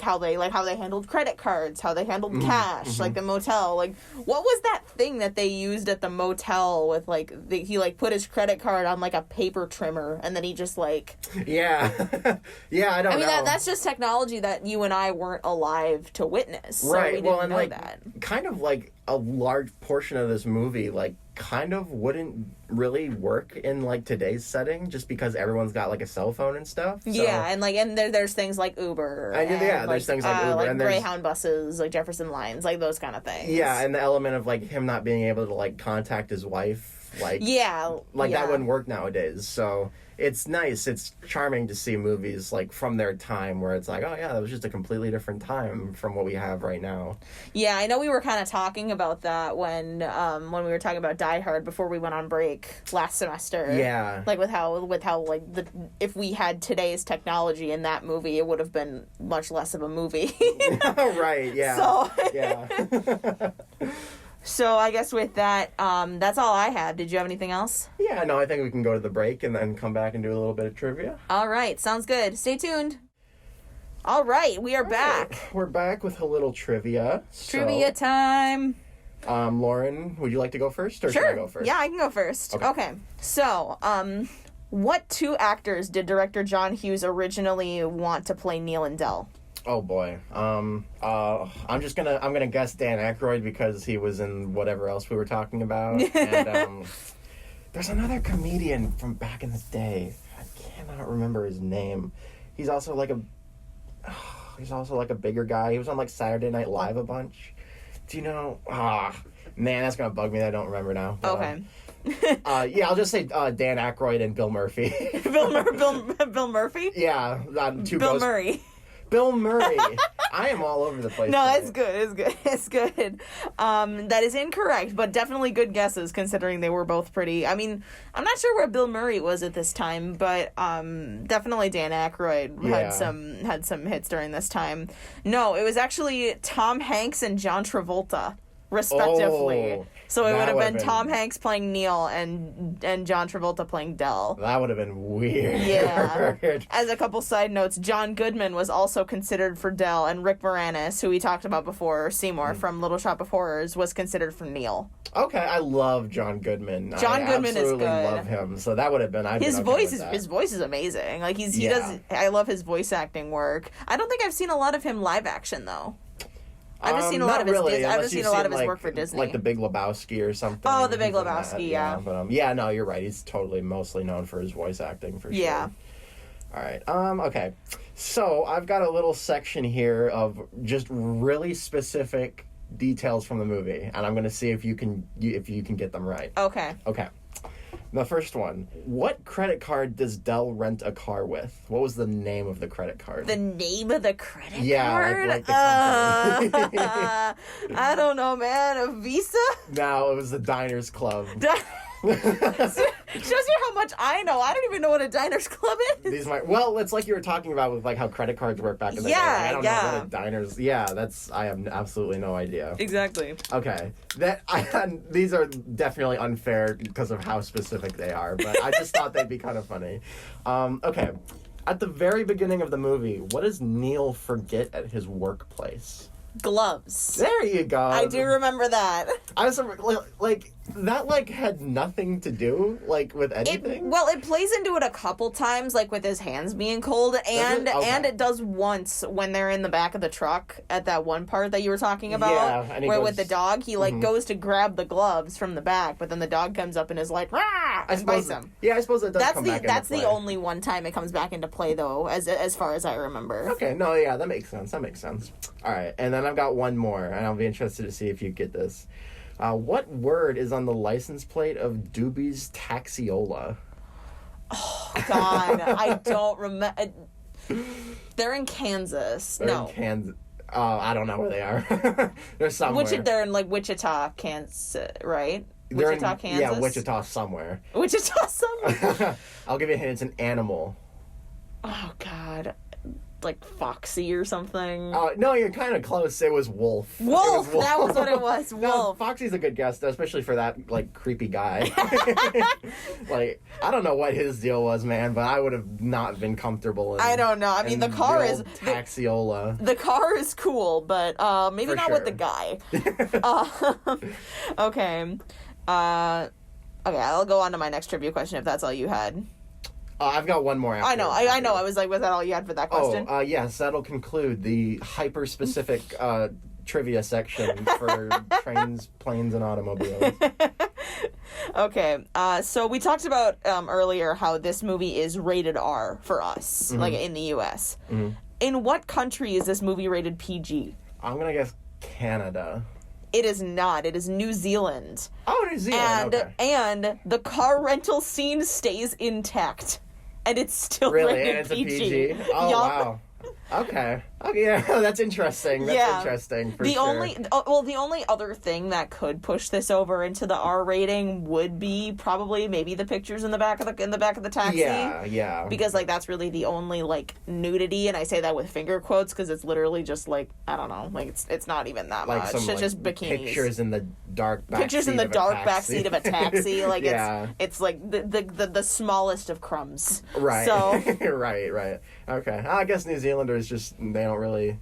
how they handled credit cards, how they handled cash, like the motel. Like, what was that thing that they used at the motel with he put his credit card on like a paper trimmer, and then he just like yeah I don't know. That's just technology that you and I weren't alive to witness. So right. We didn't know that. Kind of like a large portion of this movie, like, kind of wouldn't really work in like today's setting, just because everyone's got like a cell phone and stuff. So. Yeah, and there's things like Uber. There's things like Uber, and Greyhound buses, like Jefferson lines, like those kind of things. Yeah, and the element of like him not being able to like contact his wife, like that wouldn't work nowadays. So it's nice, it's charming to see movies like from their time where it's like, oh yeah, that was just a completely different time from what we have right now. Yeah, I know we were kind of talking about that when we were talking about Die Hard before we went on break last semester. Yeah. Like with how like if we had today's technology in that movie, it would have been much less of a movie. Right, yeah. So yeah. So I guess with that, that's all I have. Did you have anything else? Yeah, no, I think we can go to the break and then come back and do a little bit of trivia. All right, sounds good. Stay tuned. All right, we are back. We're back with a little trivia. Trivia time. Lauryn, would you like to go first, or Sure. should I go first? Yeah, I can go first. Okay. So, what two actors did director John Hughes originally want to play Neil and Del? Oh boy. I'm gonna guess Dan Aykroyd because he was in whatever else we were talking about. And there's another comedian from back in the day. I cannot remember his name. He's also like a bigger guy. He was on like Saturday Night Live a bunch. Do you know? Man, that's gonna bug me that I don't remember now. But, okay. Yeah, I'll just say Dan Aykroyd and Bill Murphy. Bill Murphy? Yeah, Bill Murray. Bill Murray. I am all over the place. No, it's good. It's good. That is incorrect, but definitely good guesses considering they were both pretty. I mean, I'm not sure where Bill Murray was at this time, but definitely Dan Aykroyd had some hits during this time. No, it was actually Tom Hanks and John Travolta, respectively. Oh, so it would have been Tom Hanks playing Neil and John Travolta playing Del. That would have been weird. Yeah. As a couple side notes, John Goodman was also considered for Del, and Rick Moranis, who we talked about before, or Seymour from Little Shop of Horrors, was considered for Neil. Okay, I love John Goodman. John Goodman is good. I love him. So that would have been. His voice is amazing. Like he does. I love his voice acting work. I don't think I've seen a lot of him live action though. I haven't seen a lot of his work for Disney. Like The Big Lebowski or something. Oh, The Big Lebowski, yeah. But no, you're right. He's totally mostly known for his voice acting for sure. Yeah. All right. Okay. So I've got a little section here of just really specific details from the movie, and I'm going to see if you can get them right. Okay. Okay. The first one. What credit card does Del rent a car with? What was the name of the credit card? The name of the credit card? Yeah, like the company. I don't know, man. A Visa? No, it was the Diners Club. Shows you how much I know. I don't even know what a Diners Club is. Well, it's like you were talking about with like how credit cards work back in the day. Like, I don't know what a Diners. Yeah, I have absolutely no idea. Exactly. Okay, these are definitely unfair because of how specific they are, but I just thought they'd be kind of funny. Okay, at the very beginning of the movie, what does Neil forget at his workplace? Gloves. There you go. I do remember that. I was like that had nothing to do with anything. It plays into it a couple times, like with his hands being cold, and it does once when they're in the back of the truck at that one part that you were talking about. Yeah, and with the dog, he goes to grab the gloves from the back, but then the dog comes up and is like, "Rah!" and bites him. Yeah, I suppose it does come back into play. That's the only one time it comes back into play, though, as far as I remember. Okay, no, yeah, that makes sense. All right, and then I've got one more, and I'll be interested to see if you get this. What word is on the license plate of Doobie's Taxiola? Oh, God. I don't remember. They're in Kansas. In Kansas. I don't know where they are. They're somewhere. They're in, Wichita, Kansas, right? Wichita, Kansas? Yeah, Wichita somewhere. Wichita somewhere? I'll give you a hint. It's an animal. Oh, God. like Foxy or something. No, you're kind of close. It was Wolf. Wolf! That was what it was. Wolf. No, Foxy's a good guess, especially for that, like, creepy guy. Like, I don't know what his deal was, man, but I would have not been comfortable in... I don't know. I mean, the car is... Taxiola. The car is cool, but maybe for not sure. with the guy. Okay. Okay, I'll go on to my next trivia question if that's all you had. I've got one more after. I know. I was like, was that all you had for that question? Yes, that'll conclude the hyper-specific trivia section for trains, planes, and automobiles. Okay, so we talked about earlier how this movie is rated R for us, like in the U.S. Mm-hmm. In what country is this movie rated PG? I'm going to guess Canada. It is not. It is New Zealand. Oh, New Zealand, okay. And the car rental scene stays intact. And it's still really? rated And it's PG. a PG? Oh, wow. Okay, yeah, that's interesting. Interesting for sure. The only other thing that could push this over into the R rating would be probably maybe the pictures in the back of the taxi. Yeah. Because like that's really the only like nudity, and I say that with finger quotes because it's literally just like I don't know, like it's not even that like much. Some, it's like, just bikinis. Pictures in the dark backseat of a taxi. Like it's like the smallest of crumbs. Right. So right. Okay. I guess New Zealanders just they don't really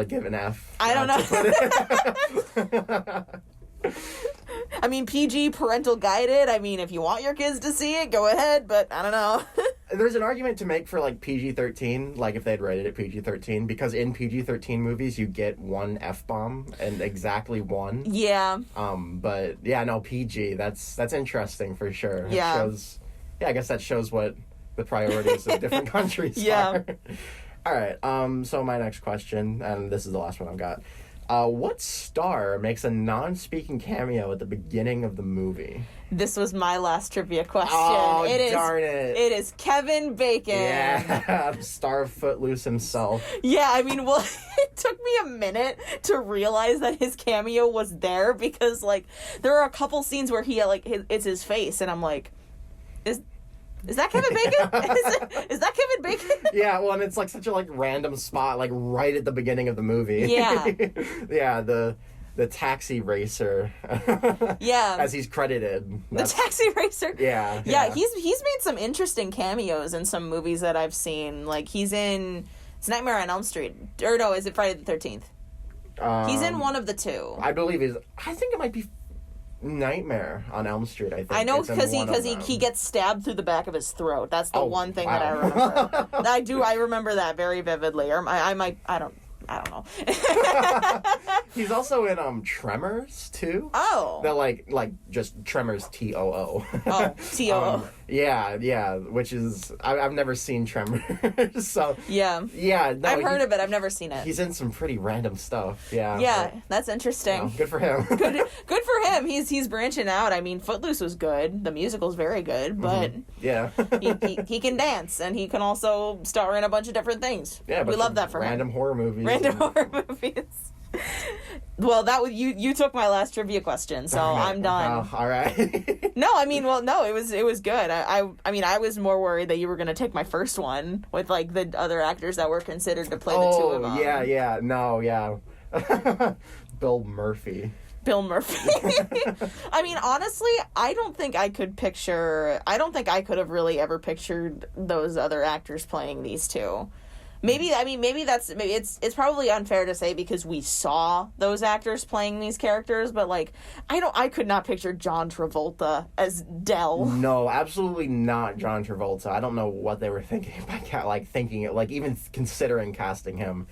give an F. I don't know. I mean, PG, parental guided. I mean, if you want your kids to see it, go ahead, but I don't know. There's an argument to make for, like, PG-13, like, if they'd rated it PG-13, because in PG-13 movies, you get one F-bomb, and exactly one. Yeah. But, yeah, no, PG, that's interesting for sure. Yeah. It shows, I guess that shows what the priorities of different countries are. All right, so my next question, and this is the last one I've got. What star makes a non-speaking cameo at the beginning of the movie? This was my last trivia question. Oh, darn it. It is Kevin Bacon. Yeah, the star of Footloose himself. Yeah, I mean, well, it took me a minute to realize that his cameo was there because, like, there are a couple scenes where he, like, it's his face, and I'm like, Is that Kevin Bacon? Is that Kevin Bacon? Yeah, well, and it's like such a like random spot, like right at the beginning of the movie. Yeah. Yeah, the taxi racer. Yeah. As he's credited. The taxi racer. Yeah. Yeah, he's made some interesting cameos in some movies that I've seen. Like he's in Nightmare on Elm Street. Or no, is it Friday the 13th? He's in one of the two. I believe I think it might be Nightmare on Elm Street, I think. I know because he gets stabbed through the back of his throat. That's the one thing that I remember. I remember that very vividly. Or I don't know. He's also in Tremors too. Oh. That like just Tremors TOO. Oh, TOO. Yeah, which is I've never seen Tremors. So yeah. No, I've heard of it. I've never seen it. He's in some pretty random stuff. Yeah. Yeah, that's interesting. Good for him. Good for him. He's branching out. I mean, Footloose was good. The musical's very good, but yeah, he can dance and he can also star in a bunch of different things. Yeah, we love that for random him. Horror movies. Random horror movies. Well, that was you took my last trivia question, so I'm done. All right. No, I mean, it was good. I mean, I was more worried that you were going to take my first one with like the other actors that were considered to play the two of them. Yeah. Bill Murphy. I mean, honestly, I don't think I could have really ever pictured those other actors playing these two. Maybe it's probably unfair to say because we saw those actors playing these characters, but like I could not picture John Travolta as Del. No, absolutely not John Travolta. I don't know what they were thinking by even considering casting him.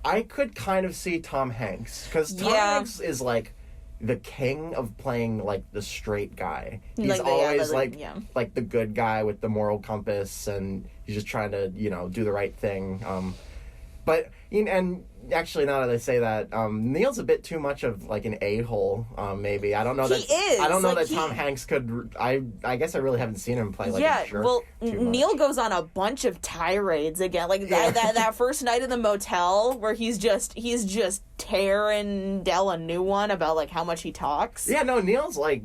I could kind of see Tom Hanks because Tom Hanks is like the king of playing like the straight guy. He's always like the good guy with the moral compass, and he's just trying to do the right thing. But and actually, now that I say that, Neil's a bit too much of like an a-hole. Maybe I don't know that. He is. I don't know that Tom Hanks could. I guess I really haven't seen him play like a jerk. Well, Neil much. goes on a bunch of tirades again, like that first night in the motel where he's just tearing Dell a new one about like how much he talks. Yeah, no, Neil's like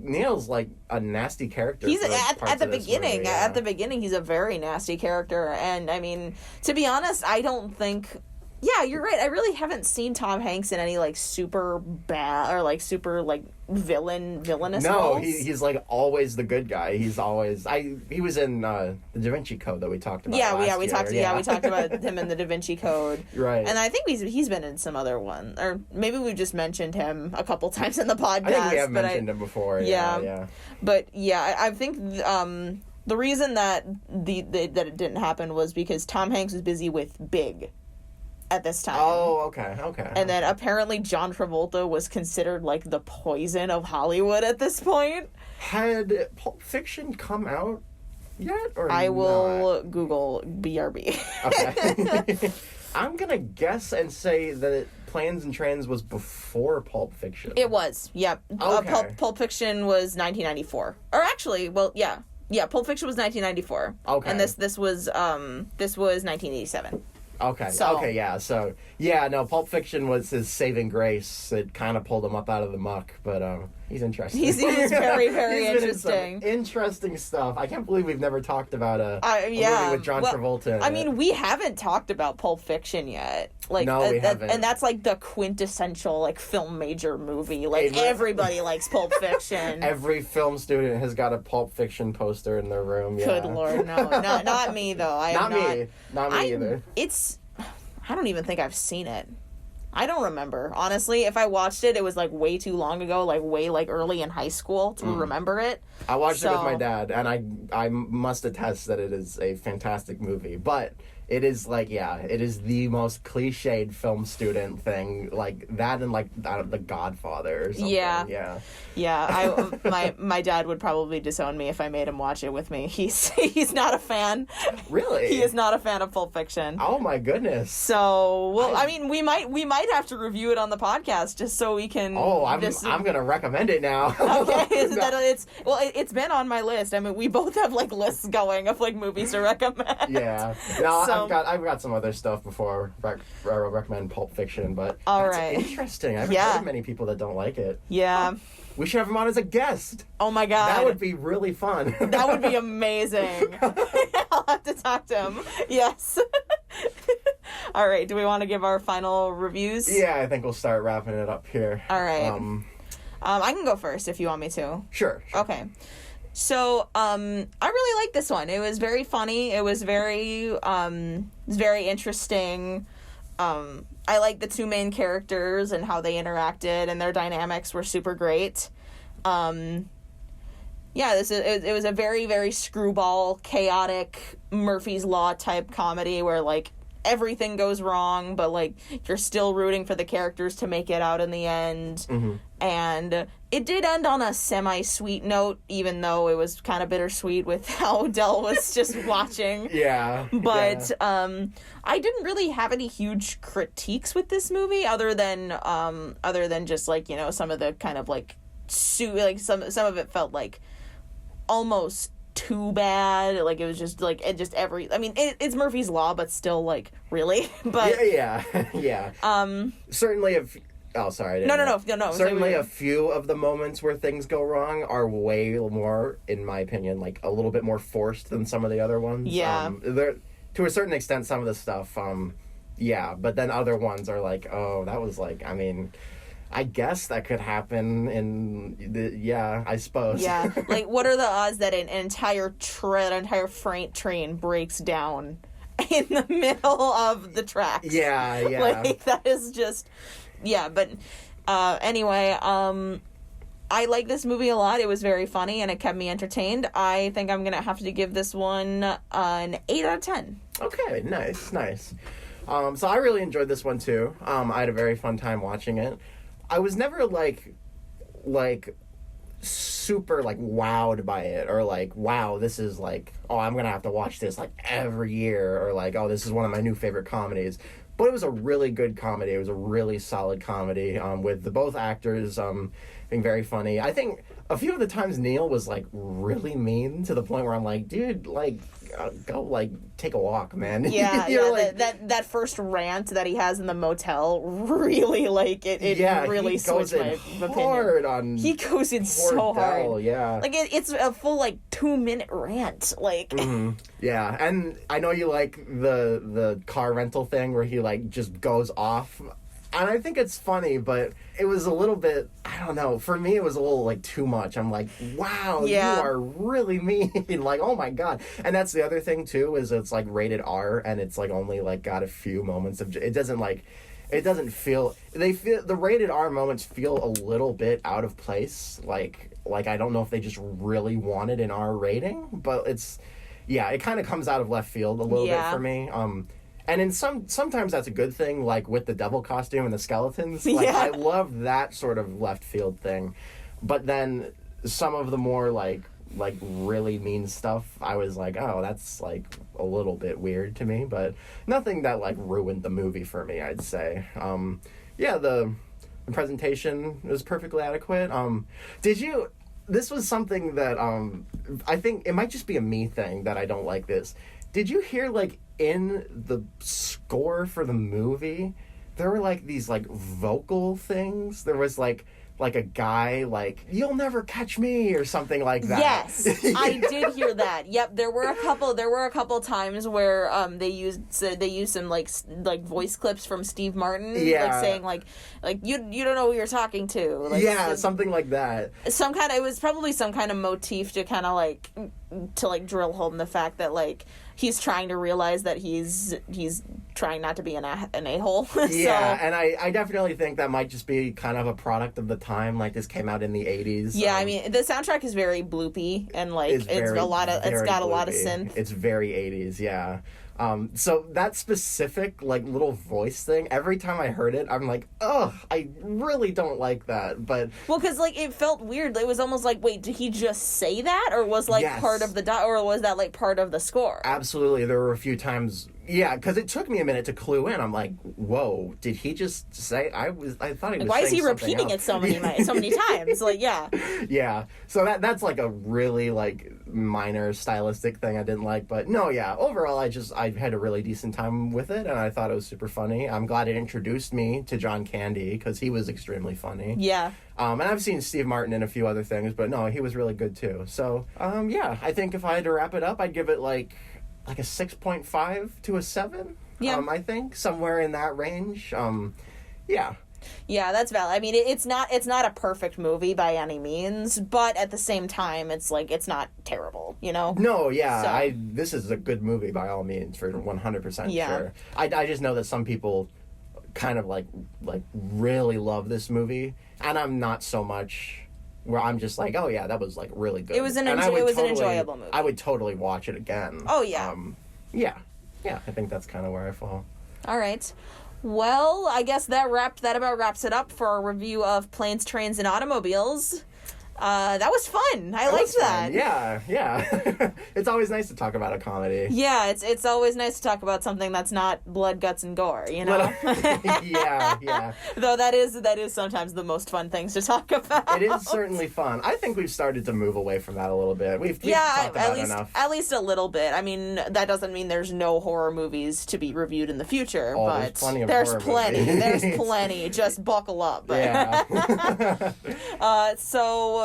a nasty character. He's at the beginning. Movie, yeah. At the beginning, he's a very nasty character, and I mean, to be honest, I don't think. Yeah, you're right. I really haven't seen Tom Hanks in any like super bad or like super like villainous roles. He's like always the good guy. He's always he was in the Da Vinci Code that we talked about. We talked about him in the Da Vinci Code. Right. And I think he's been in some other one, or maybe we just mentioned him a couple times in the podcast. I think we have mentioned him before. Yeah. But yeah, I think the reason that that it didn't happen was because Tom Hanks was busy with Big at this time. Oh, okay. And then apparently John Travolta was considered like the poison of Hollywood at this point. Had Pulp Fiction come out yet, or I will Google BRB. Okay. I'm gonna guess and say that Planes and Trains was before Pulp Fiction. It was, yep. Okay. Pulp Fiction was 1994, or actually, well, yeah, Pulp Fiction was 1994. Okay. And this was 1987. Okay. Pulp Fiction was his saving grace. It kind of pulled him up out of the muck, but he's interesting. He's very, very interesting. Interesting stuff. I can't believe we've never talked about a movie with John Travolta. I mean, we haven't talked about Pulp Fiction yet. Like, no, we haven't. And that's like the quintessential like film major movie. Like everybody likes Pulp Fiction. Every film student has got a Pulp Fiction poster in their room. Yeah. Good Lord, no, not me though. Not me either. I don't even think I've seen it. I don't remember. Honestly, if I watched it, it was like way too long ago, like way like early in high school to remember it. I watched it with my dad, and I must attest that it is a fantastic movie. But it is like, it is the most cliched film student thing, like that and like The Godfather or something. Yeah. My dad would probably disown me if I made him watch it with me. He's not a fan. Really? He is not a fan of Pulp Fiction. Oh my goodness. So, I mean, we might have to review it on the podcast just so we can. Oh, I'm gonna recommend it now. Okay, it's been on my list. I mean, we both have like lists going of like movies to recommend. Yeah. No, I've got some other stuff before I recommend Pulp Fiction, but it's interesting. I haven't heard of many people that don't like it. Yeah. We should have him on as a guest. Oh my god. That would be really fun. That would be amazing. I'll have to talk to him. Yes. All right. Do we want to give our final reviews? Yeah, I think we'll start wrapping it up here. All right. I can go first if you want me to. Sure. Okay. So, I really liked this one. It was very funny. It was very interesting. I like the two main characters and how they interacted, and their dynamics were super great. It was a very, very screwball, chaotic Murphy's Law type comedy where like everything goes wrong, but like you're still rooting for the characters to make it out in the end. Mm-hmm. And it did end on a semi-sweet note, even though it was kind of bittersweet with how Dell was just watching. Yeah. But I didn't really have any huge critiques with this movie, other than just like, you know, some of the kind of like some of it felt like almost too bad. Like it was just like it's Murphy's Law, but still like really. But yeah. Certainly if. Oh, sorry. No. Certainly, a few of the moments where things go wrong are way more, in my opinion, like a little bit more forced than some of the other ones. Yeah. To a certain extent, some of the stuff, but then other ones are like, oh, that was like, I mean, I guess that could happen I suppose. Yeah. Like, what are the odds that an entire freight train breaks down in the middle of the tracks? Yeah. Like, that is just... Yeah, but anyway, I like this movie a lot. It was very funny, and it kept me entertained. I think I'm going to have to give this one an 8 out of 10. Okay, nice. So I really enjoyed this one, too. I had a very fun time watching it. I was never, like super, like, wowed by it, or, like, wow, this is, like, oh, I'm going to have to watch this, like, every year, or, like, oh, this is one of my new favorite comedies. But it was a really good comedy. It was a really solid comedy with both actors being very funny. I think a few of the times Neil was like really mean to the point where I'm like, dude, like go like take a walk, man. Yeah, yeah. Like, that first rant that he has in the motel really like it really switched my opinion. He goes in so hard. Yeah. Like it's a full like 2-minute rant. Like yeah, and I know you like the car rental thing where he like just goes off. And I think it's funny, but it was a little bit, I don't know, for me it was a little, like, too much. I'm like, wow, you are really mean. Like, oh my God. And that's the other thing, too, is it's, like, rated R, and it's, like, only, like, got a few moments of, it doesn't feel, the rated R moments feel a little bit out of place. Like, I don't know if they just really wanted an R rating, but it kind of comes out of left field a little bit for me. And in sometimes that's a good thing, like with the devil costume and the skeletons. Like, I love that sort of left field thing. But then some of the more like really mean stuff, I was like, oh, that's like a little bit weird to me. But nothing that like ruined the movie for me, I'd say. The presentation was perfectly adequate. This was something that I think it might just be a me thing that I don't like this. Did you hear, like, in the score for the movie, there were, like, these, like, vocal things? There was, like a guy, like, "You'll never catch me," or something like that. Yes, I did hear that. Yep, there were a couple times where they used some like voice clips from Steve Martin, like saying like you don't know who you're talking to. Like, something like that. It was probably some kind of motif to kind of like drill home the fact that like he's trying to realize that he's trying not to be an a-hole. Yeah, and I definitely think that might just be kind of a product of the time. Like, this came out in the 80s. Yeah, I mean, the soundtrack is very bloopy, and like it's got a lot of synth. It's very 80s, yeah. So that specific like little voice thing, every time I heard it, I'm like, ugh, I really don't like that. But because like it felt weird. It was almost like, wait, did he just say that, or was like part of the or was that like part of the score? Absolutely, there were a few times. Yeah, because it took me a minute to clue in. I'm like, whoa, did he just say? I thought he was. Why is he repeating it so many times? Like, yeah. Yeah. So that's like a really like minor stylistic thing I didn't like, but no, yeah. Overall, I had a really decent time with it, and I thought it was super funny. I'm glad it introduced me to John Candy because he was extremely funny. Yeah. And I've seen Steve Martin in a few other things, but no, he was really good too. So, I think if I had to wrap it up, I'd give it like a 6.5 to a 7. Yeah. I think somewhere in that range. Yeah. Yeah, that's valid. I mean, it's not a perfect movie by any means, but at the same time, it's like it's not terrible, you know? No, yeah. So. This is a good movie by all means, for 100% sure. I just know that some people kind of like really love this movie, and I'm not so much. Where I'm just like, oh yeah, that was like really good. It was an enjoyable movie. I would totally watch it again. Oh yeah. Yeah. I think that's kind of where I fall. All right. Well, I guess that about wraps it up for our review of Planes, Trains, and Automobiles. That was fun. I liked that. Yeah. It's always nice to talk about a comedy. Yeah, it's always nice to talk about something that's not blood, guts, and gore, you know? Yeah. Though that is sometimes the most fun things to talk about. It is certainly fun. I think we've started to move away from that a little bit. We've talked about it enough. At least a little bit. I mean, that doesn't mean there's no horror movies to be reviewed in the future, but there's plenty. There's plenty. Just buckle up. Yeah. So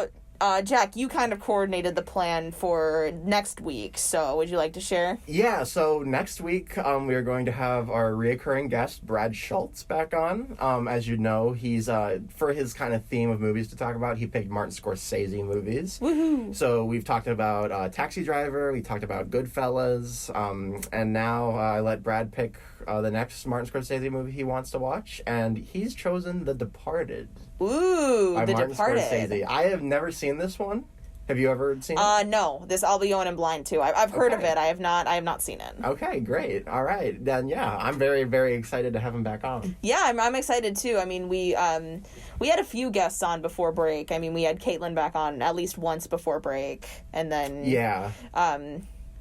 Jack, you kind of coordinated the plan for next week, so would you like to share? Yeah, so next week we are going to have our reoccurring guest, Brad Schultz, back on. As you know, he's, for his kind of theme of movies to talk about, he picked Martin Scorsese movies. Woohoo! So we've talked about Taxi Driver, we talked about Goodfellas, and now I let Brad pick the next Martin Scorsese movie he wants to watch, and he's chosen The Departed. Ooh, by The Martin Departed. Scorsese. I have never seen this one. Have you ever seen it? No. I'll be going in blind too. I've heard of it. I have not seen it. Okay, great. All right. Then yeah, I'm very, very excited to have him back on. Yeah, I'm excited too. I mean, we had a few guests on before break. I mean, we had Caitlin back on at least once before break, and then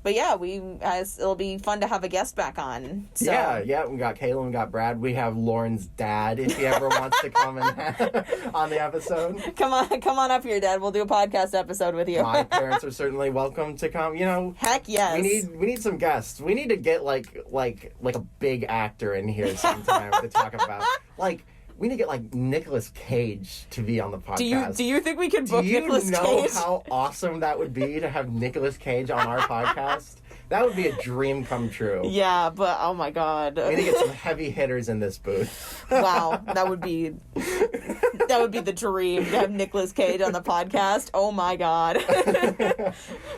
But yeah, it'll be fun to have a guest back on. So. Yeah, we got Caitlin, we got Brad, we have Lauren's dad if he ever wants to come on the episode. Come on up here, Dad. We'll do a podcast episode with you. My parents are certainly welcome to come. Heck yes. We need some guests. We need to get like a big actor in here sometime to talk about we need to get Nicolas Cage to be on the podcast. Do you think we could book Nicolas Cage? Do you know how awesome that would be to have Nicolas Cage on our podcast? That would be a dream come true. Yeah, but oh my god. We need to get some heavy hitters in this booth. Wow, that would be the dream to have Nicolas Cage on the podcast. Oh my god.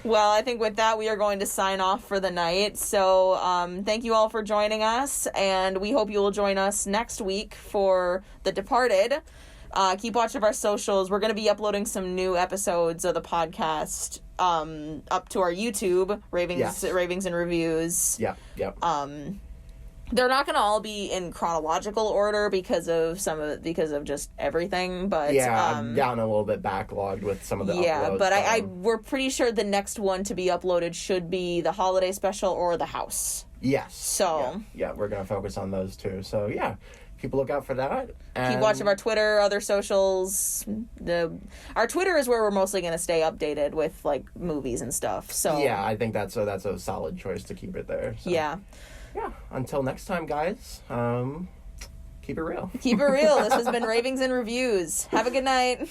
Well, I think with that we are going to sign off for the night. So thank you all for joining us, and we hope you will join us next week for The Departed. Keep watch of our socials. We're going to be uploading some new episodes of the podcast up to our YouTube, Ravings and Reviews. Yep. They're not going to all be in chronological order because of just everything, but I'm down a little bit backlogged with some of the uploads. But we're pretty sure the next one to be uploaded should be the holiday special or the house. Yes. So yeah, we're going to focus on those two. So yeah. Keep a lookout for that. Keep watch of our Twitter, other socials. Our Twitter is where we're mostly going to stay updated with movies and stuff. So yeah, I think that's a solid choice to keep it there. So. Yeah. Until next time, guys. Keep it real. Keep it real. This has been Ravings and Reviews. Have a good night.